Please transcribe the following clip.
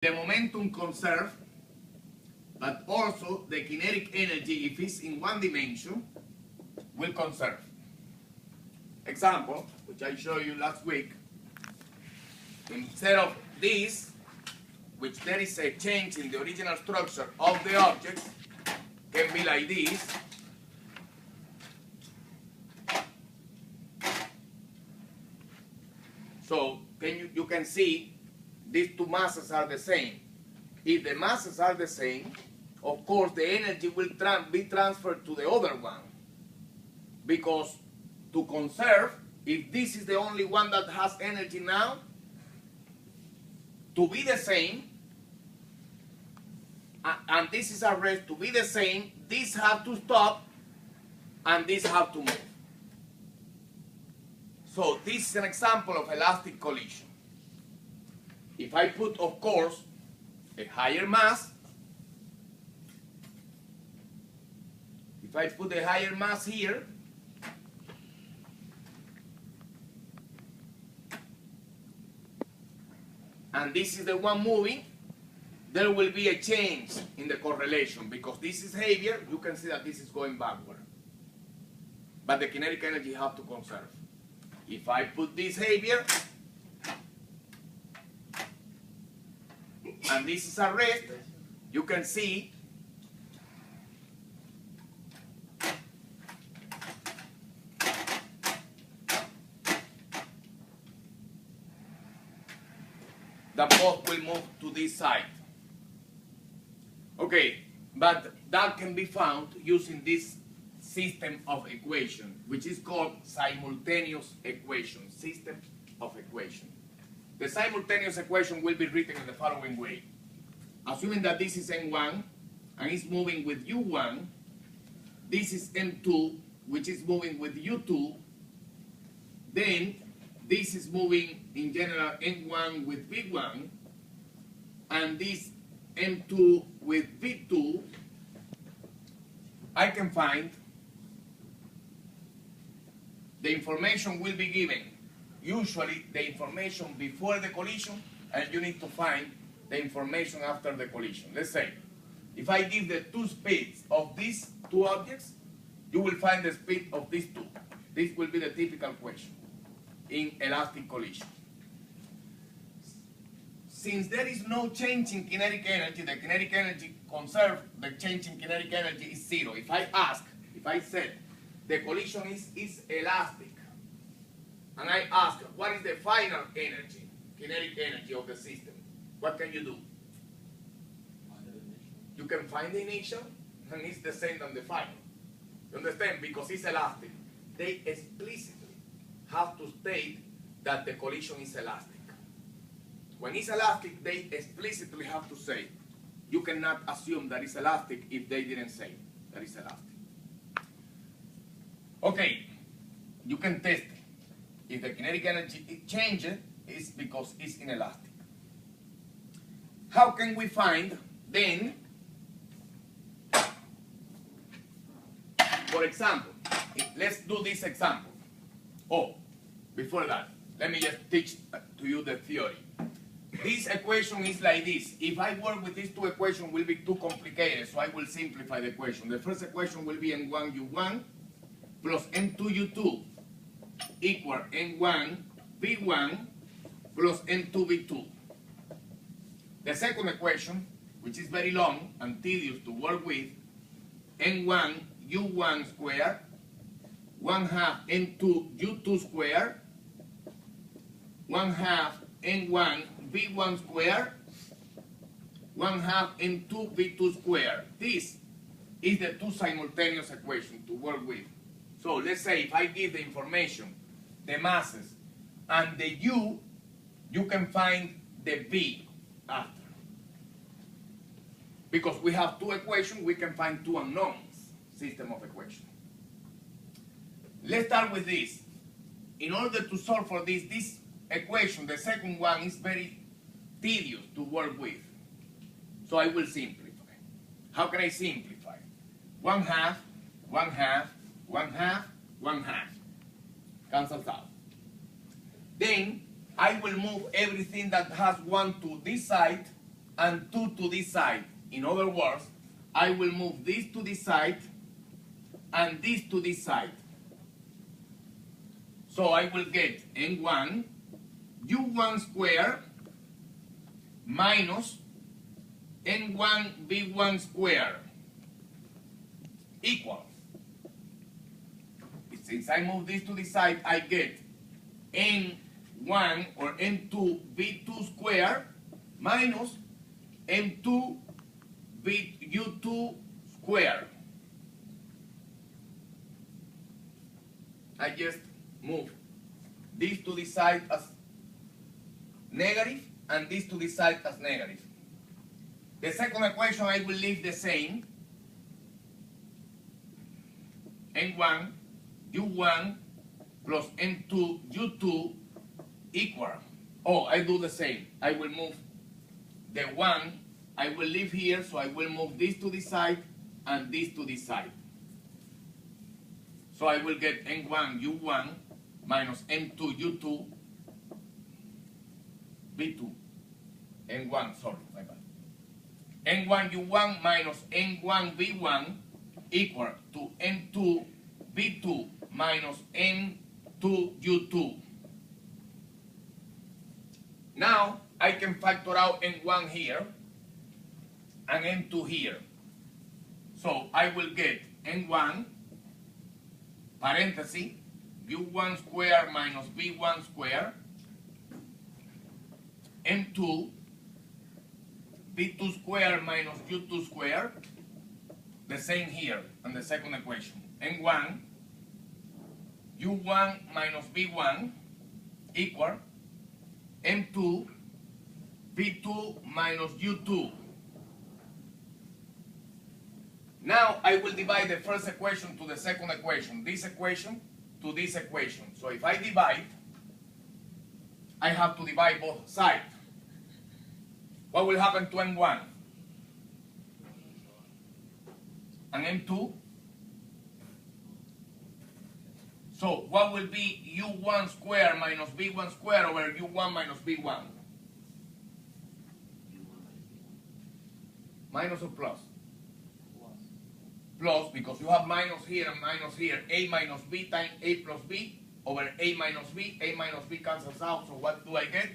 the momentum conserved, but also the kinetic energy, if it's in one dimension, will conserve. Example, which I showed you last week, instead of this, which there is a change in the original structure of the object, can be like this. So you can see these two masses are the same. If the masses are the same, of course the energy will be transferred to the other one. Because to conserve, if this is the only one that has energy now, to be the same, and this is a rest, to be the same, these have to stop and these have to move. So this is an example of elastic collision. If I put, of course, a higher mass, if I put a higher mass here, and this is the one moving, there will be a change in the correlation. Because this is heavier, you can see that this is going backward. But the kinetic energy have to conserve. If I put this heavier, and this is a rest, you can see that both will move to this side. Okay, but that can be found using this system of equation, which is called simultaneous equation, system of equation. The simultaneous equation will be written in the following way. Assuming that this is M1 and is moving with U1, this is M2, which is moving with U2, then this is moving in general M1 with V1, and this M2 with V2, I can find the information will be given. Usually the information before the collision, and you need to find the information after the collision. Let's say, if I give the two speeds of these two objects, you will find the speed of these two. This will be the typical question in elastic collision. Since there is no change in kinetic energy, the kinetic energy conserved, the change in kinetic energy is zero. If I said the collision is elastic, and I ask what is the final energy, kinetic energy of the system, what can you do? You can find the initial, and it's the same than the final. You understand? Because it's elastic. They explicitly have to state that the collision is elastic. When it's elastic, they explicitly have to say. You cannot assume that it's elastic if they didn't say that it's elastic. Okay, you can test it. If the kinetic energy changes, it's because it's inelastic. How can we find then, for example, let's do this example. Oh, before that, let me just teach to you the theory. This equation is like this. If I work with these two equations, it will be too complicated, so I will simplify the equation. The first equation will be M1U1 plus M2U2 equal M1V1 plus M2V2. The second equation, which is very long and tedious to work with, M1U1 squared 1/2 M2U2 squared 1/2 M1V1 squared 1/2 M2V2 squared. This is the two simultaneous equations to work with. So let's say if I give the information, the masses, and the U, you can find the V after. Because we have two equations, we can find two unknowns, system of equations. Let's start with this. In order to solve for this equation, the second one is very tedious to work with. So I will simplify. How can I simplify? 1/2, 1/2, 1/2, 1/2. Cancels out. Then I will move everything that has 1 to this side and 2 to this side. In other words, I will move this to this side and this to this side. So I will get n1 u1 square minus n1 v1 square equal. Since I move this to this side, I get n1 or n2 v2 square minus n2 u2 square. I just move this to this side as negative and this to this side as negative. The second equation I will leave the same. n1 u1 plus n2 u2 equal. Oh, I do the same. I will move the 1. I will leave here, so I will move this to this side and this to this side. So I will get n1 u1 minus n2 u2 v2. n1, sorry, my bad. n1 u1 minus n1 v1 equal to n2 v2 minus n2 u2. Now I can factor out n1 here and n2 here. So I will get n1 parenthesis u1 square minus v1 square n2 v2 square minus u2 square, the same here on the second equation. n1 u1 minus v1 equal n2 v2 minus u2. Now I will divide the first equation to the second equation, this equation to this equation. So if I divide, I have to divide both sides. What will happen to n1 and n2? So what will be u1 square minus v1 square over u1 minus v1? Minus or plus? Plus, because you have minus here and minus here, a minus b times a plus b over a minus b cancels out, so what do I get?